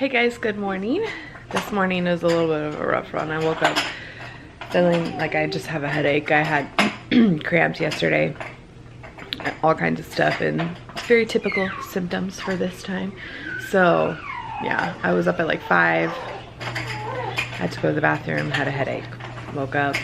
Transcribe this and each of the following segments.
Hey guys, good morning. This morning is a little bit of a rough run. I woke up feeling like I just have a headache. I had cramps yesterday, all kinds of stuff, and very typical symptoms for this time. So yeah, I was up at like 5, had to go to the bathroom, had a headache, woke up,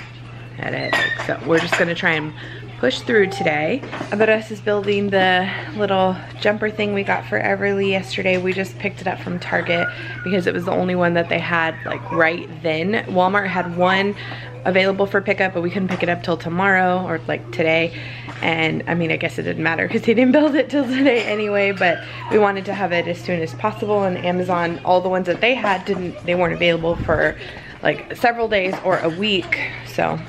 had a headache. So we're just gonna try and push through today. Abaras is building the little jumper thing we got for Everly yesterday. We just picked it up from Target because it was the only one that they had like right then. Walmart had one available for pickup, but we couldn't pick it up till tomorrow or like today. And I mean, I guess it didn't matter because they didn't build it till today anyway, but we wanted to have it as soon as possible. And Amazon, all the ones that they had they weren't available for like several days or a week. So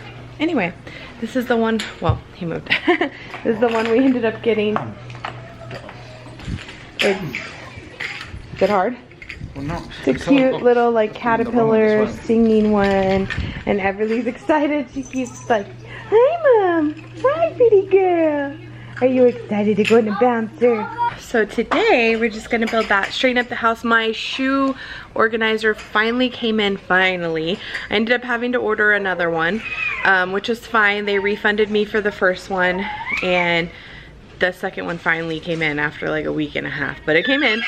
anyway, this is the one, well, he moved. This is the one we ended up getting. Is it hard? Well, no. It's a cute little like caterpillar singing one, and Everly's excited. She keeps like, hi Mom, hi pretty girl. Are you excited to go in the bouncer? So today we're just gonna build that, straighten up the house. My shoe organizer finally came in, finally. I ended up having to order another one, which was fine. They refunded me for the first one, and the second one finally came in after like a week and a half, but it came in.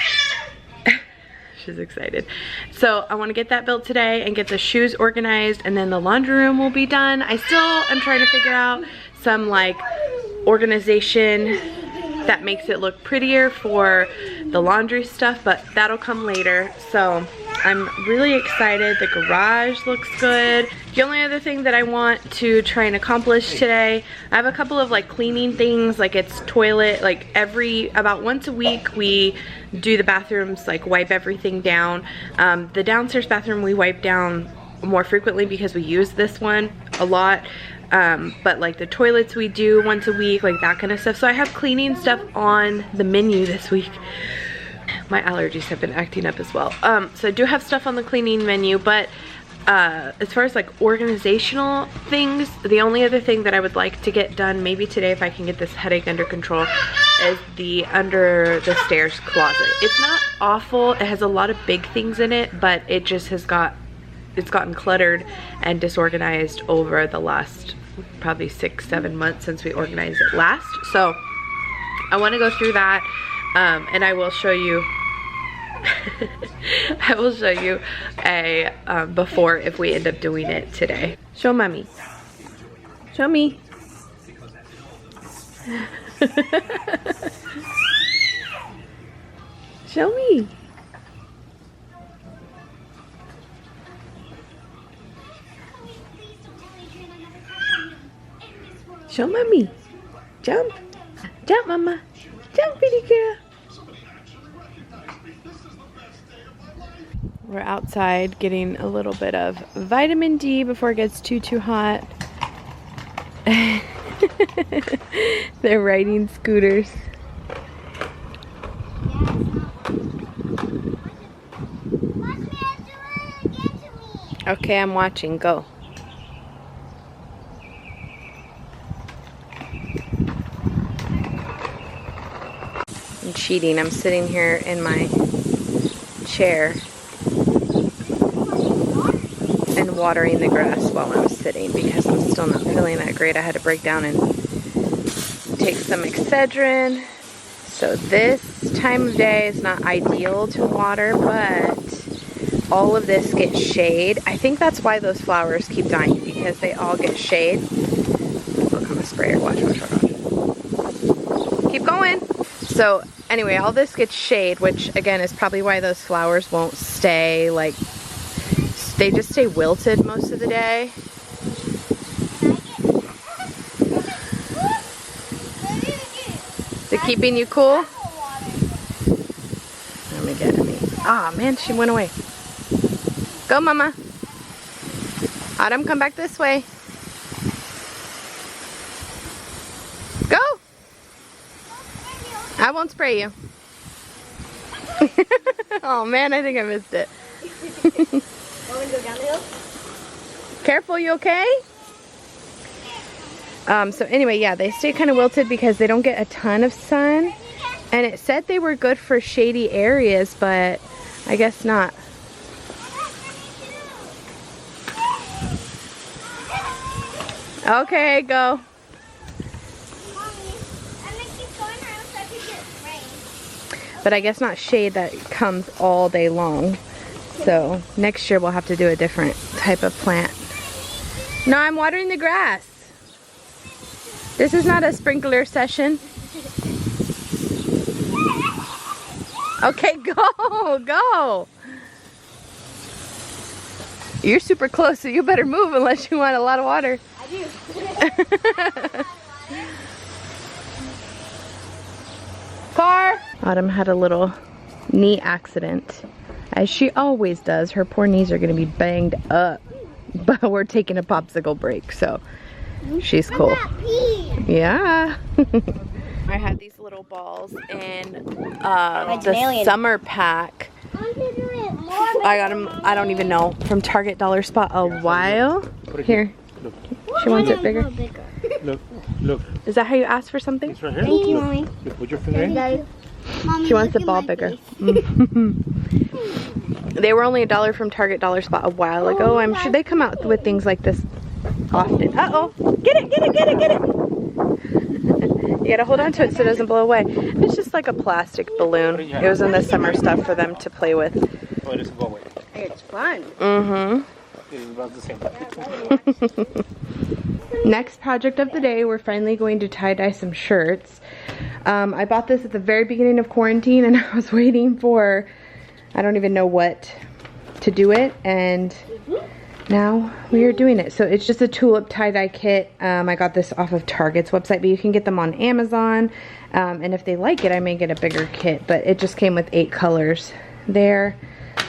She's excited. So I wanna get that built today and get the shoes organized, and then the laundry room will be done. I still am trying to figure out some like organization that makes it look prettier for the laundry stuff, but that'll come later. So I'm really excited. The garage looks good. The only other thing that I want to try and accomplish today, I have a couple of like cleaning things, like it's toilet, like about once a week we do the bathrooms, like wipe everything down. The downstairs bathroom we wipe down more frequently because we use this one a lot. But like the toilets we do once a week, like that kind of stuff. So I have cleaning stuff on the menu this week. My allergies have been acting up as well. So I do have stuff on the cleaning menu, but as far as like organizational things, the only other thing that I would like to get done, maybe today if I can get this headache under control, is the under the stairs closet. It's not awful. It has a lot of big things in it, but it just has gotten cluttered and disorganized over the last probably 6-7 months since we organized it last. So I want to go through that, and I will show you I will show you a before if we end up doing it today. Show mommy. Show me. Show me. Show mommy. Jump. Jump, mama. Jump, pretty girl. We're outside getting a little bit of vitamin D before it gets too hot. They're riding scooters. Okay, I'm watching. Go. I'm cheating. I'm sitting here in my chair and watering the grass while I'm sitting because I'm still not feeling that great. I had to break down and take some Excedrin. So this time of day is not ideal to water, but all of this gets shade. I think that's why those flowers keep dying, because they all get shade. Look, I'm a sprayer. Watch, watch, watch, watch. Keep going. So anyway, all this gets shade, which again is probably why those flowers won't stay, like, they just stay wilted most of the day. Is it keeping you cool? Let me get it. Ah, man, she went away. Go, mama. Autumn, come back this way. Go. I won't spray you. Oh man, I think I missed it. Want me to go down the hill? Careful, you okay? So anyway, yeah, they stay kind of wilted because they don't get a ton of sun. And it said they were good for shady areas, but I guess not. Okay, go. But I guess not shade that comes all day long. So next year we'll have to do a different type of plant. No, I'm watering the grass. This is not a sprinkler session. Okay, go, go. You're super close, so you better move unless you want a lot of water. I do. Car! Autumn had a little knee accident, as she always does. Her poor knees are gonna be banged up, but we're taking a popsicle break, so she's cool. Yeah. I had these little balls in the summer pack. I got them, I don't even know, from Target Dollar Spot a while. Here. She wants it bigger. Look, look. Is that how you ask for something? It's right here. Thank you, Mommy. Look, put your finger in. Mommy, She wants the ball bigger. They were only $1 from Target Dollar Spot a while ago. I'm sure they come out with things like this often. Uh-oh. Get it, get it, get it, get it. You gotta hold on to it so it doesn't blow away. It's just like a plastic balloon. It was in the summer stuff for them to play with. Oh, it doesn't go away. It's fun. Mm-hmm. It is about the same. Next project of the day, we're finally going to tie-dye some shirts. I bought this at the very beginning of quarantine and I was waiting for, I don't even know what to do it, and now we are doing it. So it's just a tulip tie-dye kit. I got this off of Target's website, but you can get them on Amazon. And if they like it, I may get a bigger kit, but it just came with 8 colors there.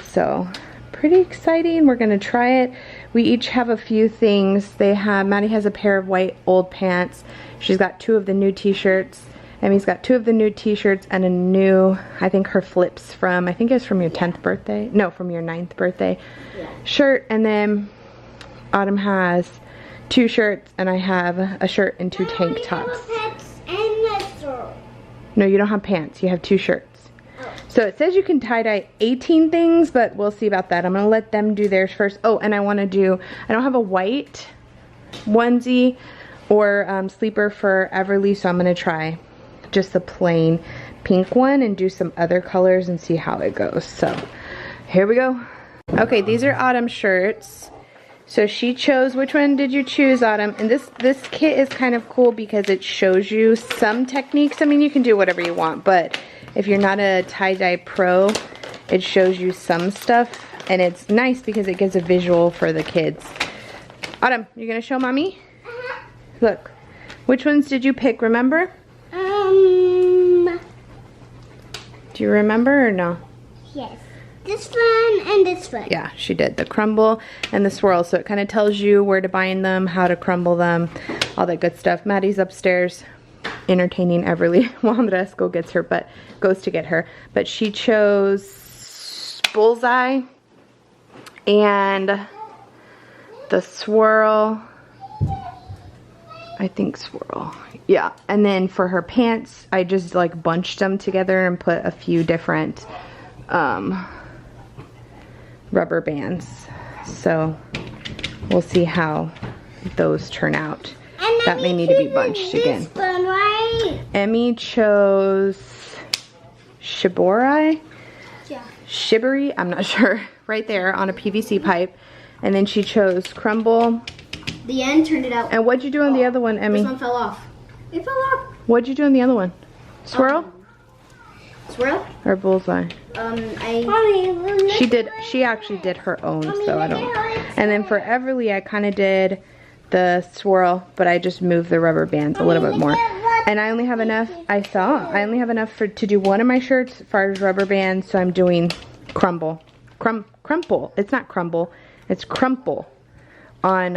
So pretty exciting. We're gonna try it. We each have a few things. Maddie has a pair of white old pants. She's got 2 of the new t-shirts. Emmy's got 2 of the new t-shirts and a new, I think her flips from, I think it's from your 10th birthday. No, from your 9th birthday shirt. And then Autumn has 2 shirts and I have a shirt and 2 tank tops. No, you don't have pants. You have 2 shirts. So it says you can tie-dye 18 things, but we'll see about that. I'm going to let them do theirs first. Oh, and I don't have a white onesie or sleeper for Everly, so I'm going to try just the plain pink one and do some other colors and see how it goes. So here we go. Okay, these are Autumn's shirts. So she chose, which one did you choose, Autumn? And this kit is kind of cool because it shows you some techniques. I mean, you can do whatever you want, but if you're not a tie-dye pro, it shows you some stuff, and it's nice because it gives a visual for the kids. Autumn, you gonna show Mommy? Look, which ones did you pick, remember? Do you remember or no? Yes. This one and this one. Yeah, she did. The crumble and the swirl. So it kind of tells you where to bind them, how to crumble them, all that good stuff. Maddie's upstairs entertaining Everly while Andres goes to get her. But she chose bullseye and the swirl. I think swirl. Yeah. And then for her pants, I just like bunched them together and put a few different rubber bands. So we'll see how those turn out. That may need to be bunched again. One, right? Emmy chose shibori? Yeah. Shibori? I'm not sure. Right there on a PVC pipe. And then she chose crumble. The end turned it out. And what'd you do on the other one, Emmy? This one fell off. It fell off. What'd you do on the other one? Swirl? Swirl? Or bullseye? She actually did her own, so I don't. And then for Everly, I kind of did the swirl, but I just moved the rubber bands a little bit more. And I only have enough, I only have enough to do one of my shirts as far as rubber bands, so I'm doing crumple. Crumple. It's not crumble, it's crumple on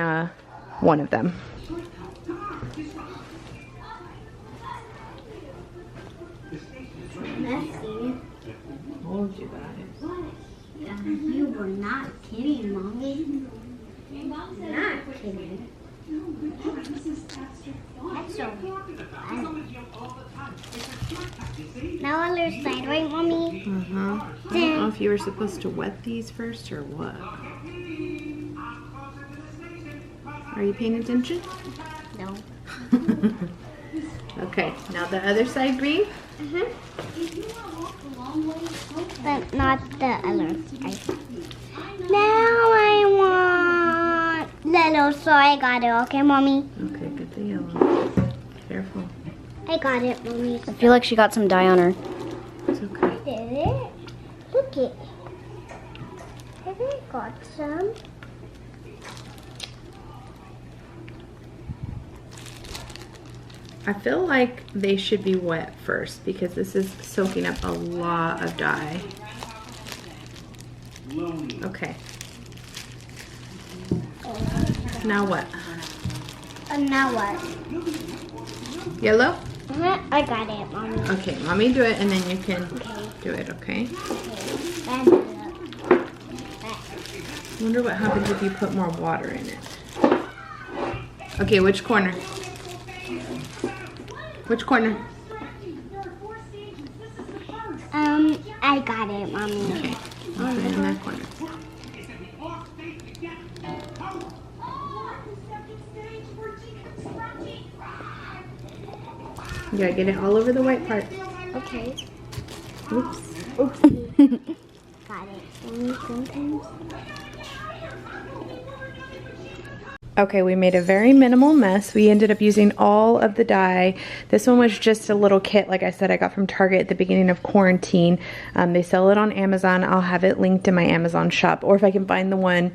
one of them. You were not kidding, Mommy. Not kidding. That's so fun. Now other side, right, Mommy? I don't know if you were supposed to wet these first or what. Are you paying attention? No. Okay, now the other side green. But not the other side. Now I want yellow, so I got it. Okay, Mommy? Okay, get the yellow. Careful. I got it, Mommy. I feel like she got some dye on her. It's okay. Did it? Look it. Have I got some? I feel like they should be wet first because this is soaking up a lot of dye. Okay. Now what? And now what? Yellow? I got it, Mommy. Okay, mommy do it and then you can do it, okay? And Wonder what happens if you put more water in it. Okay, which corner? Which corner? I got it, Mommy. Okay, I'll put it in that corner. You gotta get it all over the white part. Okay. Oops. Oopsie. Got it. Sometimes. Okay, we made a very minimal mess. We ended up using all of the dye. This one was just a little kit, like I said, I got from Target at the beginning of quarantine. They sell it on Amazon. I'll have it linked in my Amazon shop, or if I can find the one.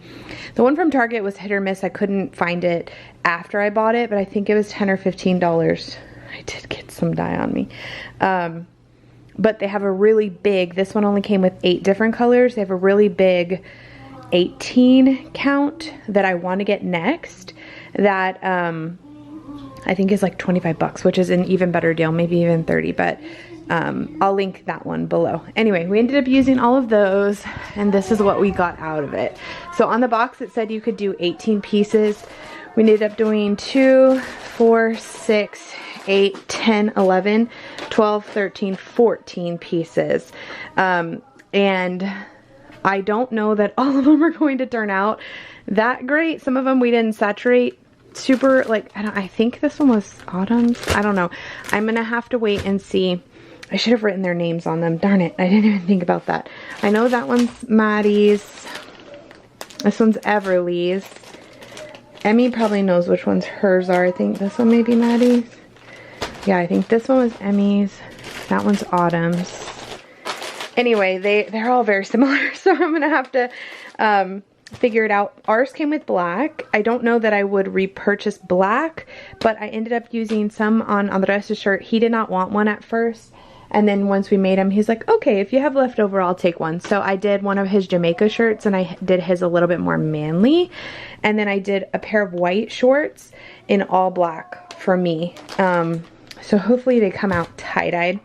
The one from Target was hit or miss. I couldn't find it after I bought it, but I think it was $10 or $15. I did get some dye on me. But they have a really big, this one only came with 8 different colors. They have a really big 18 count that I want to get next that I think is like 25 bucks, which is an even better deal, maybe even 30, but I'll link that one below. Anyway, we ended up using all of those and this is what we got out of it. So on the box it said you could do 18 pieces. We ended up doing 2, 4, 6, 8, 10, 11, 12, 13, 14 pieces. And I don't know that all of them are going to turn out that great. Some of them we didn't saturate super, like, I think this one was Autumn's. I don't know. I'm going to have to wait and see. I should have written their names on them. Darn it. I didn't even think about that. I know that one's Maddie's. This one's Everly's. Emmy probably knows which ones hers are. I think this one may be Maddie's. Yeah, I think this one was Emmy's. That one's Autumn's. Anyway, they're all very similar, so I'm gonna have to figure it out. Ours came with black. I don't know that I would repurchase black, but I ended up using some on Andres' shirt. He did not want one at first, and then once we made him, he's like, okay, if you have leftover, I'll take one. So I did one of his Jamaica shirts, and I did his a little bit more manly, and then I did a pair of white shorts in all black for me. So hopefully they come out tie-dyed,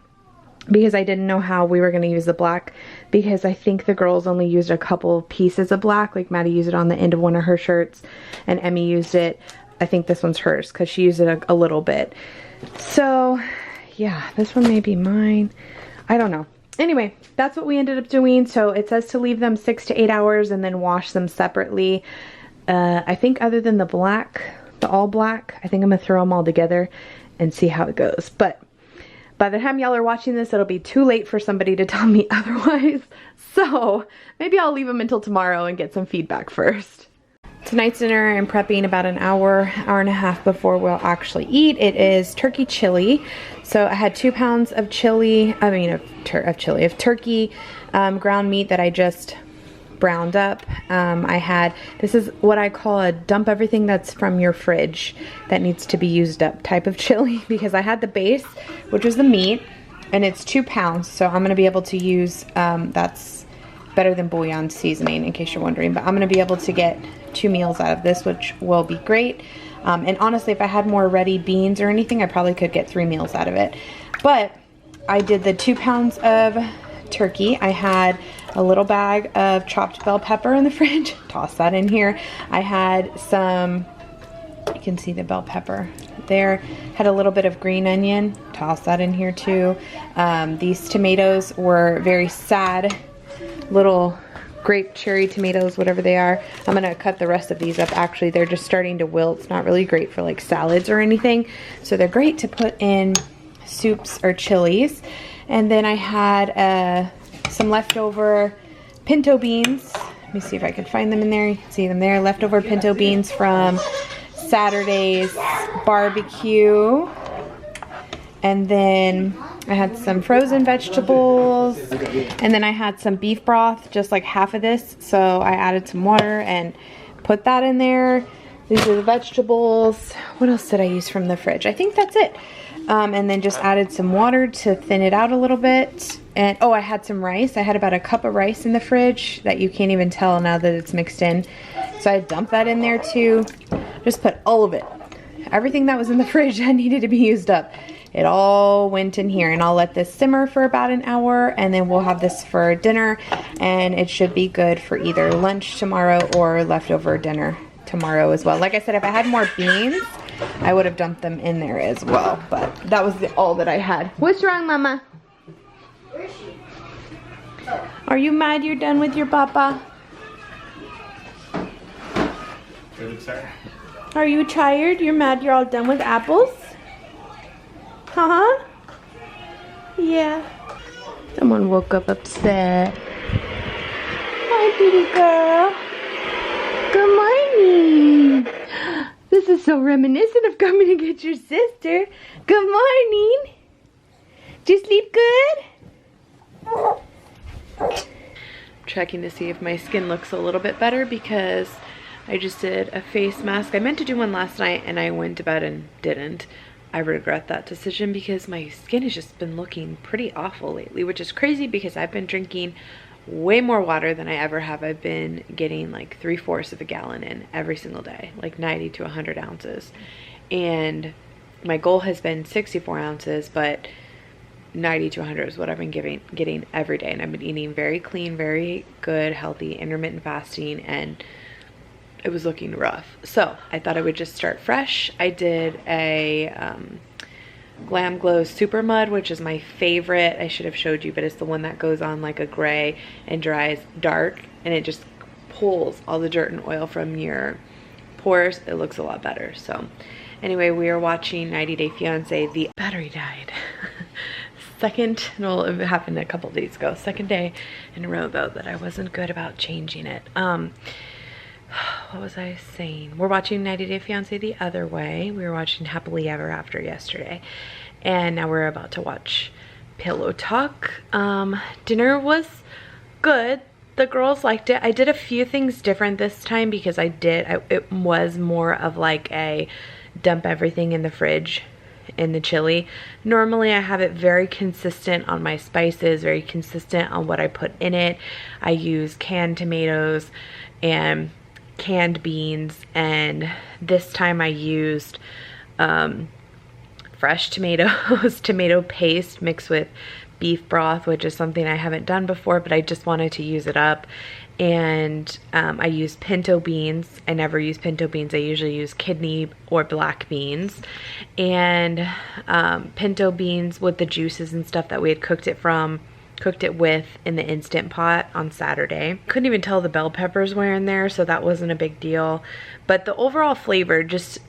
because I didn't know how we were going to use the black, because I think the girls only used a couple pieces of black. Like Maddie used it on the end of one of her shirts and Emmy used it. I think this one's hers because she used it a little bit. So yeah, this one may be mine. I don't know. Anyway, that's what we ended up doing. So it says to leave them 6 to 8 hours and then wash them separately. I think other than the black, the all black, I think I'm going to throw them all together and see how it goes. But by the time y'all are watching this, it'll be too late for somebody to tell me otherwise. So maybe I'll leave them until tomorrow and get some feedback first. Tonight's dinner, I'm prepping about an hour and a half before we'll actually eat. It is turkey chili. So I had 2 pounds of chili, of turkey, ground meat that I just browned up. This is what I call a dump everything that's from your fridge that needs to be used up type of chili, because I had the base, which was the meat, and it's 2 pounds, so I'm going to be able to use, that's better than bouillon seasoning in case you're wondering, but I'm going to be able to get 2 meals out of this, which will be great. And honestly, if I had more ready beans or anything, I probably could get 3 meals out of it. But I did the 2 pounds of turkey. I had a little bag of chopped bell pepper in the fridge. Toss that in here. I had some can see the bell pepper. There, had a little bit of green onion, toss that in here too. These tomatoes were very sad, little grape cherry tomatoes, whatever they are. I'm gonna cut the rest of these up. Actually, they're just starting to wilt. It's not really great for like salads or anything. So they're great to put in soups or chilies. And then I had some leftover pinto beans. Let me see if I can find them in there. You can see them there. Leftover pinto beans from Saturday's barbecue. And then I had some frozen vegetables. And then I had some beef broth, just like half of this. So I added some water and put that in there. These are the vegetables. What else did I use from the fridge? I think that's it. And then just added some water to thin it out a little bit. And oh, I had some rice. I had about a cup of rice in the fridge that you can't even tell now that it's mixed in. So I dumped that in there too. Just put all of it. Everything that was in the fridge that needed to be used up. It all went in here, and I'll let this simmer for about an hour, and then we'll have this for dinner, and it should be good for either lunch tomorrow or leftover dinner tomorrow as well. Like I said, if I had more beans, I would have dumped them in there as well, but that was all that I had. What's wrong, Mama? Where is she? Are you mad you're done with your papa? Are you tired? You're mad you're all done with apples? Huh? Yeah. Someone woke up upset. Hi, pretty girl. Good morning. This is so reminiscent of coming to get your sister. Good morning. Did you sleep good? Checking to see if my skin looks a little bit better because I just did a face mask. I meant to do one last night and I went to bed and didn't. I regret that decision because my skin has just been looking pretty awful lately, which is crazy because I've been drinking way more water than I ever have. I've been getting like 3/4 of a gallon in every single day, like 90 to 100 ounces. And my goal has been 64 ounces, but 90 to 100 is what I've been getting every day. And I've been eating very clean, very good, healthy, intermittent fasting, and it was looking rough. So I thought I would just start fresh. I did a Glam Glow Super Mud, which is my favorite. I should have showed you, but it's the one that goes on like a gray and dries dark, and it just pulls all the dirt and oil from your pores. It looks a lot better. So anyway, we are watching 90 Day Fiance. The battery died. Well, it happened a couple days ago. Second day in a row though that I wasn't good about changing it. What was I saying? We're watching 90 Day Fiance the other way. We were watching Happily Ever After yesterday, and now we're about to watch Pillow Talk. Dinner was good. The girls liked it. I did a few things different this time because it was more of like a dump everything in the fridge in the chili. Normally I have it very consistent on my spices, very consistent on what I put in it. I use canned tomatoes and canned beans, and this time I used fresh tomatoes, tomato paste mixed with beef broth, which is something I haven't done before, but I just wanted to use it up. And I used pinto beans. I never use pinto beans. I usually use kidney or black beans. And pinto beans with the juices and stuff that we had cooked it with in the Instant Pot on Saturday. Couldn't even tell the bell peppers were in there, so that wasn't a big deal. But the overall flavor,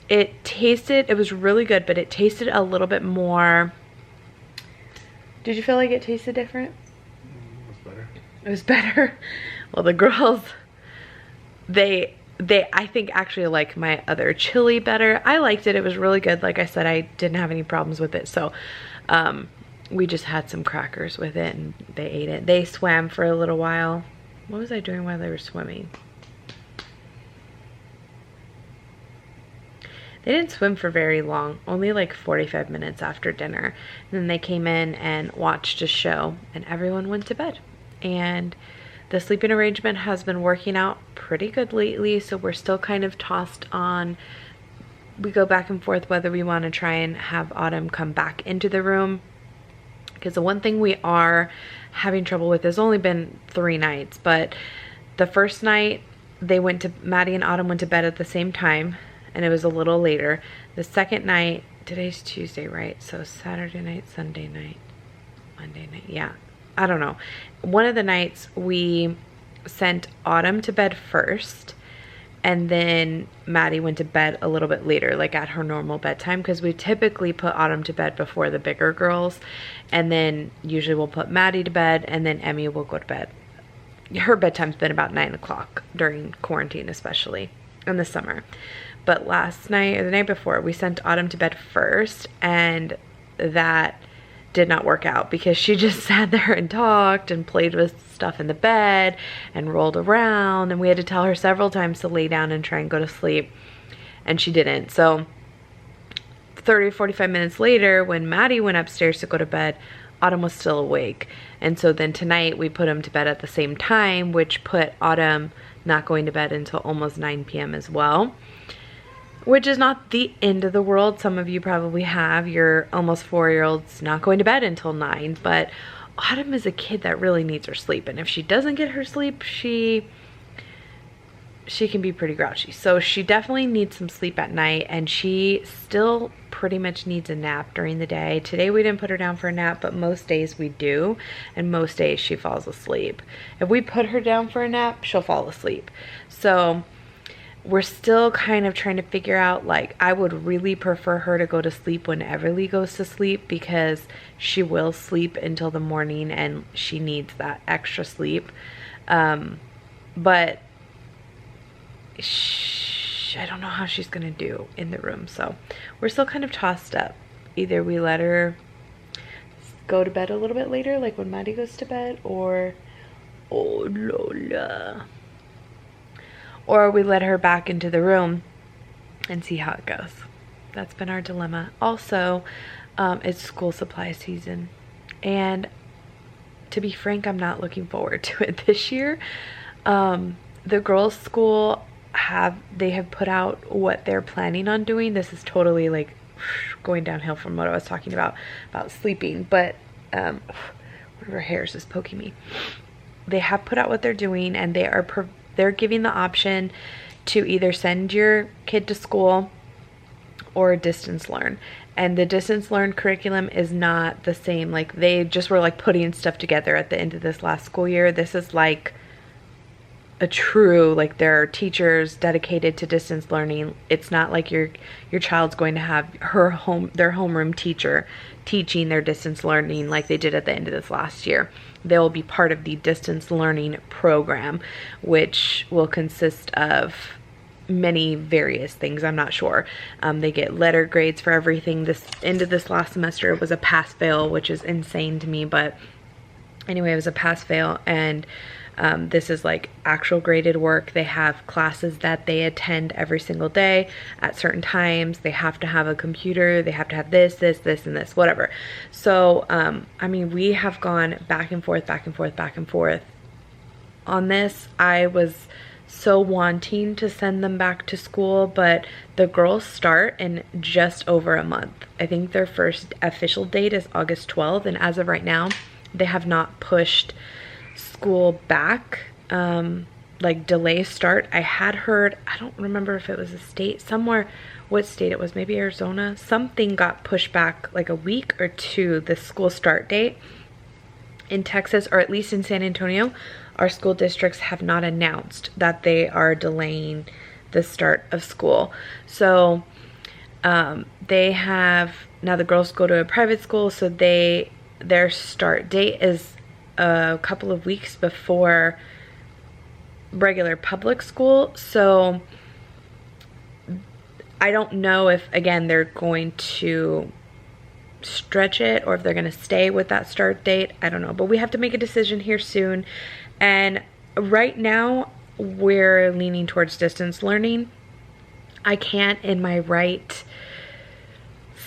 it was really good, but it tasted a little bit more. Did you feel like it tasted different? It was better. It was better. Well, the girls, they I think actually like my other chili better. I liked it. It was really good. Like I said, I didn't have any problems with it. So we just had some crackers with it and they ate it. They swam for a little while. What was I doing while they were swimming? They didn't swim for very long, only like 45 minutes after dinner. And then they came in and watched a show and everyone went to bed. And the sleeping arrangement has been working out pretty good lately, so we're still kind of tossed on. We go back and forth whether we want to try and have Autumn come back into the room. Because the one thing we are having trouble with, has only been 3 nights, but the first night Maddie and Autumn went to bed at the same time, and it was a little later. The second night, today's Tuesday, right? So Saturday night, Sunday night, Monday night, yeah. I don't know. One of the nights we sent Autumn to bed first, and then Maddie went to bed a little bit later, like at her normal bedtime, because we typically put Autumn to bed before the bigger girls, and then usually we'll put Maddie to bed, and then Emmy will go to bed. Her bedtime's been about 9 o'clock during quarantine, especially in the summer. But last night, or the night before, we sent Autumn to bed first, and that did not work out because she just sat there and talked and played with stuff in the bed and rolled around, and we had to tell her several times to lay down and try and go to sleep, and she didn't. So 30 or 45 minutes later, when Maddie went upstairs to go to bed, Autumn was still awake. And so then tonight we put him to bed at the same time, which put Autumn not going to bed until almost 9 p.m. as well, which is not the end of the world. Some of you probably have your almost 4-year-olds not going to bed until 9, but Autumn is a kid that really needs her sleep, and if she doesn't get her sleep, she can be pretty grouchy. So she definitely needs some sleep at night, and she still pretty much needs a nap during the day. Today we didn't put her down for a nap, but most days we do, and most days she falls asleep. If we put her down for a nap, she'll fall asleep. So we're still kind of trying to figure out, like, I would really prefer her to go to sleep when Everly goes to sleep, because she will sleep until the morning and she needs that extra sleep. But I don't know how she's gonna do in the room, so we're still kind of tossed up. Either we let her go to bed a little bit later, like when Maddie goes to bed, or oh Lola, or we let her back into the room and see how it goes. That's been our dilemma. Also, it's school supply season, and to be frank, I'm not looking forward to it this year. The girls' school have put out what they're planning on doing. This is totally like going downhill from what I was talking about sleeping, but one of her hairs is poking me. They have put out what they're doing, and they're giving the option to either send your kid to school or distance learn. And the distance learn curriculum is not the same. Like, they just were like putting stuff together at the end of this last school year. This is like a true, like, there are teachers dedicated to distance learning. It's not like your child's going to have their homeroom teacher teaching their distance learning like they did at the end of this last year. They will be part of the distance learning program, which will consist of many various things. I'm not sure. They get letter grades for everything. This end of this last semester was a pass-fail, which is insane to me, but anyway, it was a pass-fail, and this is like actual graded work. They have classes that they attend every single day at certain times. They have to have a computer. They have to have this, and this, whatever. So, I mean, we have gone back and forth on this. I was so wanting to send them back to school, but the girls start in just over a month. I think their first official date is August 12th, and as of right now, they have not pushed school back, like delay start. I had heard, I don't remember if it was a state somewhere, what state it was, maybe Arizona, something got pushed back like a week or two, the school start date. In Texas, or at least in San Antonio, our school districts have not announced that they are delaying the start of school. So they have, now the girls go to a private school, so their start date is a couple of weeks before regular public school. So I don't know if, again, they're going to stretch it or if they're going to stay with that start date. I don't know, but we have to make a decision here soon. And right now we're leaning towards distance learning. I can't in my right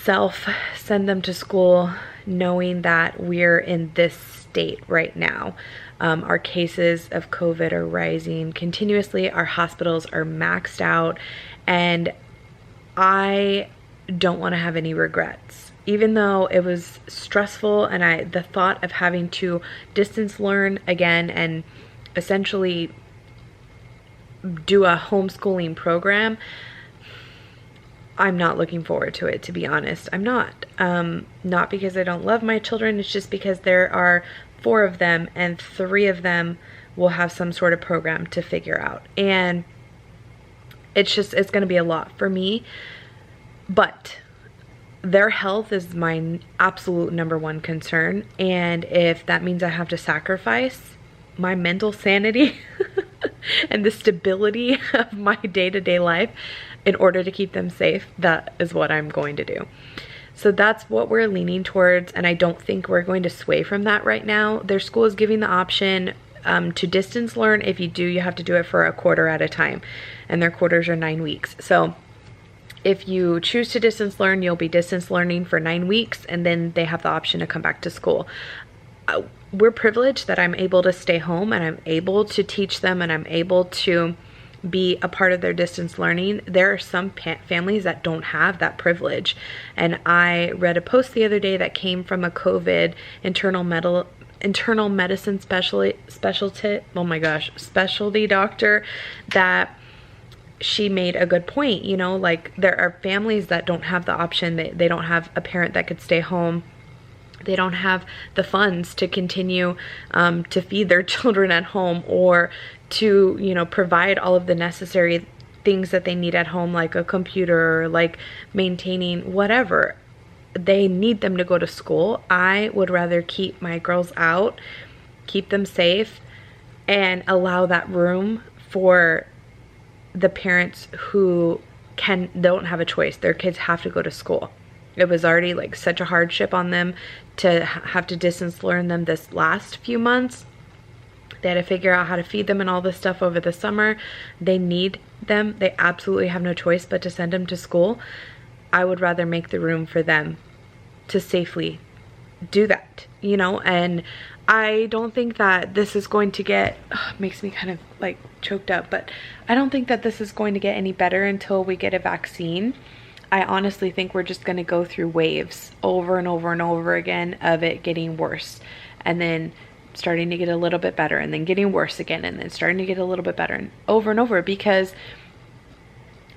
self send them to school knowing that we're in this state right now. Our cases of COVID are rising continuously. Our hospitals are maxed out, and I don't want to have any regrets. Even though it was stressful, and the thought of having to distance learn again and essentially do a homeschooling program, I'm not looking forward to it, to be honest. I'm not. Not because I don't love my children. It's just because there are 4 of them and 3 of them will have some sort of program to figure out. And it's going to be a lot for me. But their health is my absolute #1 concern. And if that means I have to sacrifice my mental sanity and the stability of my day-to-day life in order to keep them safe, that is what I'm going to do. So that's what we're leaning towards, and I don't think we're going to sway from that right now. Their school is giving the option to distance learn. If you do, you have to do it for a quarter at a time, and their quarters are 9 weeks. So if you choose to distance learn, you'll be distance learning for 9 weeks, and then they have the option to come back to school. We're privileged that I'm able to stay home and I'm able to teach them and I'm able to be a part of their distance learning. There are some families that don't have that privilege. And I read a post the other day that came from a COVID internal medicine specialty doctor, that she made a good point. You know, like, there are families that don't have the option. They don't have a parent that could stay home. They don't have the funds to continue to feed their children at home, or to, you know, provide all of the necessary things that they need at home, like a computer, like maintaining whatever. They need them to go to school. I would rather keep my girls out, keep them safe, and allow that room for the parents who don't have a choice. Their kids have to go to school. It was already like such a hardship on them to have to distance learn them this last few months. They had to figure out how to feed them and all this stuff over the summer. They need them. They absolutely have no choice but to send them to school. I would rather make the room for them to safely do that, you know. And I don't think that this is going to get, makes me kind of like choked up, but I don't think that this is going to get any better until we get a vaccine. I honestly think we're just going to go through waves over and over and over again of it getting worse, and then starting to get a little bit better, and then getting worse again, and then starting to get a little bit better, and over, because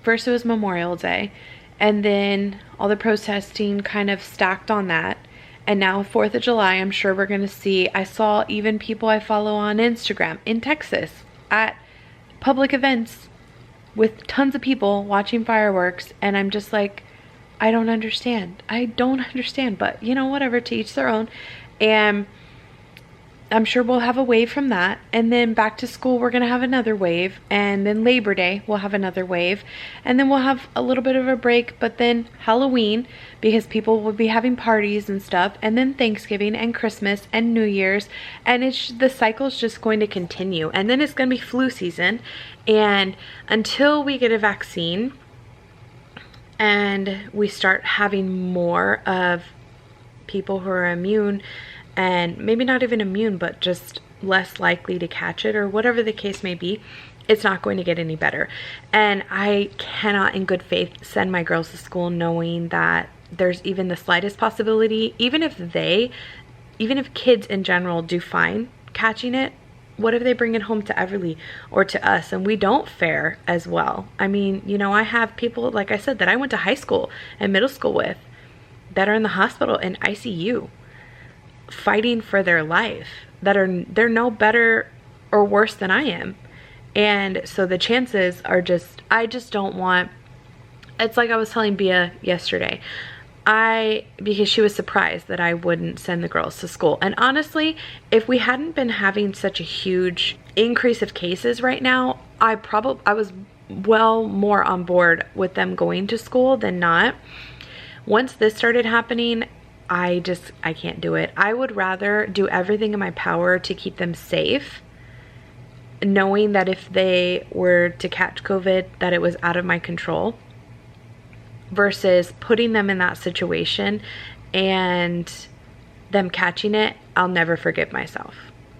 first it was Memorial Day, and then all the protesting kind of stacked on that, and now 4th of July, I'm sure we're going to see. I saw even people I follow on Instagram in Texas at public events with tons of people watching fireworks, and I'm just like, I don't understand. But you know, whatever, to each their own. And I'm sure we'll have a wave from that, and then back to school we're gonna have another wave, and then Labor Day we'll have another wave, and then we'll have a little bit of a break, but then Halloween, because people will be having parties and stuff, and then Thanksgiving and Christmas and New Year's, and the cycle's just going to continue. And then it's gonna be flu season, and until we get a vaccine and we start having more of people who are immune, and maybe not even immune, but just less likely to catch it, or whatever the case may be, it's not going to get any better. And I cannot in good faith send my girls to school knowing that there's even the slightest possibility, even if kids in general do fine catching it, what if they bring it home to Everly or to us and we don't fare as well? I mean, you know, I have people, like I said, that I went to high school and middle school with that are in the hospital in ICU, fighting for their life, they're no better or worse than I am. And so the chances are I just don't want, it's like I was telling Bia yesterday, because she was surprised that I wouldn't send the girls to school. And honestly, if we hadn't been having such a huge increase of cases right now, I was well more on board with them going to school than not. Once this started happening, I can't do it. I would rather do everything in my power to keep them safe, knowing that if they were to catch COVID, that it was out of my control, versus putting them in that situation and them catching it. I'll never forgive myself.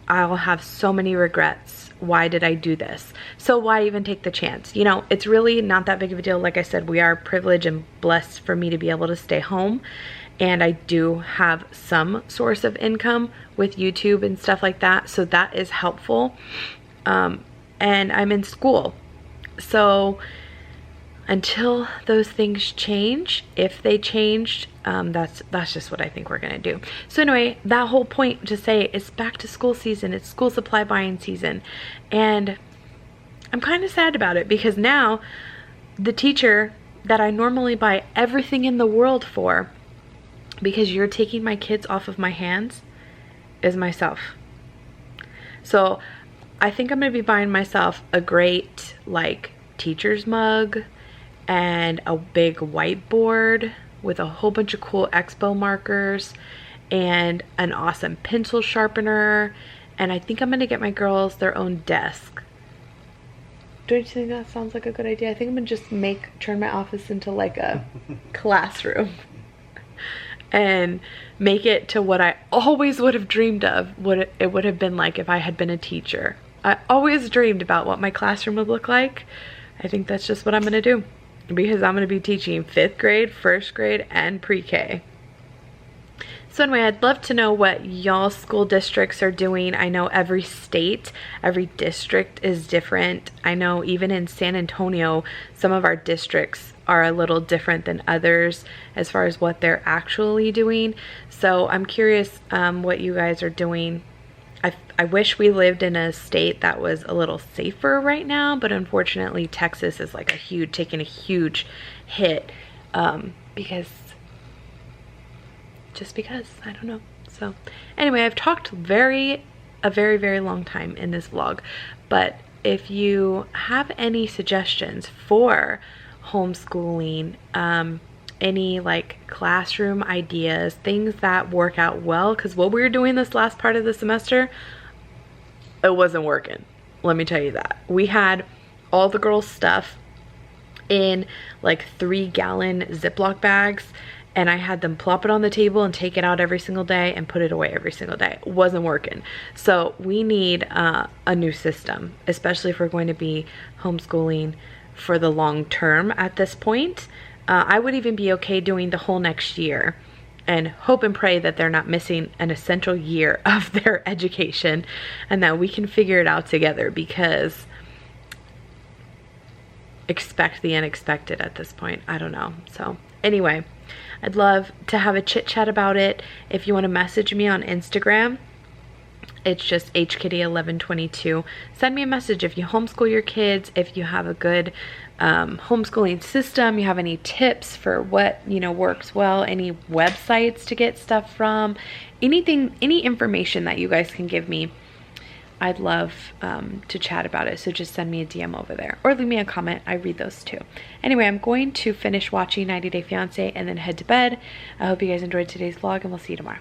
I'll have so many regrets. Why did I do this? So why even take the chance? You know, it's really not that big of a deal. Like I said, we are privileged and blessed for me to be able to stay home. And I do have some source of income with YouTube and stuff like that. So that is helpful. And I'm in school. So until those things change, if they changed, that's just what I think we're gonna do. So anyway, that whole point to say it's back to school season, it's school supply buying season, and I'm kind of sad about it because now the teacher that I normally buy everything in the world for, because you're taking my kids off of my hands, is myself. So I think I'm gonna be buying myself a great like teacher's mug and a big whiteboard with a whole bunch of cool expo markers and an awesome pencil sharpener, and I think I'm gonna get my girls their own desk. Don't you think that sounds like a good idea? I think I'm gonna just turn my office into like a classroom and make it to what I always would have dreamed of, what it would have been like if I had been a teacher. I always dreamed about what my classroom would look like. I think that's just what I'm gonna do, because I'm gonna be teaching 5th grade, 1st grade, and pre-K. So anyway, I'd love to know what y'all school districts are doing. I know every state, every district is different. I know even in San Antonio, some of our districts are a little different than others as far as what they're actually doing. So I'm curious what you guys are doing. I wish we lived in a state that was a little safer right now, but unfortunately Texas is like taking a huge hit because I don't know. So anyway, I've talked a very long time in this vlog, but if you have any suggestions for homeschooling, any like classroom ideas, things that work out well, because what we were doing this last part of the semester, it wasn't working. Let me tell you that. We had all the girls' stuff in like 3-gallon Ziploc bags, and I had them plop it on the table and take it out every single day and put it away every single day. It wasn't working. So we need a new system, especially if we're going to be homeschooling for the long term at this point. I would even be okay doing the whole next year and hope and pray that they're not missing an essential year of their education and that we can figure it out together, because expect the unexpected at this point. I don't know. So anyway, I'd love to have a chit chat about it. If you want to message me on Instagram, it's just hkitty1122. Send me a message if you homeschool your kids, if you have a good homeschooling system, you have any tips for what, you know, works well, any websites to get stuff from, anything, any information that you guys can give me. I'd love to chat about it. So just send me a DM over there or leave me a comment. I read those too. Anyway, I'm going to finish watching 90 Day Fiancé and then head to bed. I hope you guys enjoyed today's vlog, and we'll see you tomorrow.